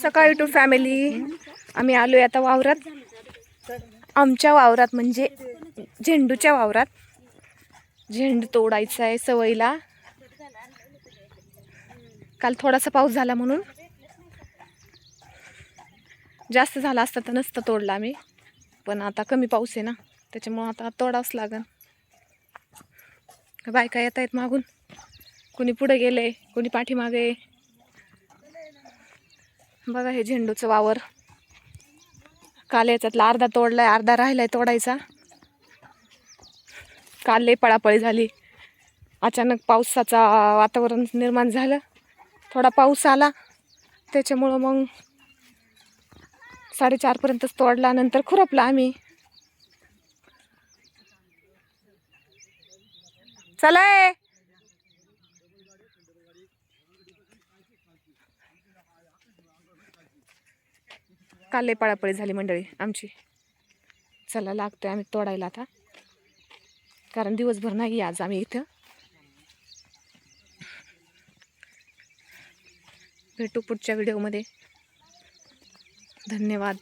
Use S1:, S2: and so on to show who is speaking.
S1: सकाळी to family आम्ही आलोय आता वावरात. आमच्या वावरात म्हणजे झेंडूच्या वावरात. झेंडू तोडायचा आहे सवयीला. काल थोडासा पाऊस झाला म्हणून, जास्त झाला असता तर नसतं तोडला आम्ही, पण आता कमी पाऊस आहे ना त्याच्यामुळे आता तोडावंच लागन. बायका येत आहेत मागून, कोणी पुढे गेले कोणी पाठीमागे. बघा हे झेंडूचं वावर. काल याच्यातला अर्धा तोडलाय, अर्धा राहिलाय तोडायचा. काल लय पळापळी झाली, अचानक पावसाचा वातावरण निर्माण झालं. थोडा पाऊस आला त्याच्यामुळं मग 4:30 पर्यंतच तोडला, नंतर खुरपला आम्ही. चलाय काल लय पळापळी झाली मंडळी आमची. चला लागतोय आम्ही तोडायला आता, कारण दिवसभर नाही आज आम्ही इथं. भेटू पुढच्या व्हिडिओमध्ये. धन्यवाद.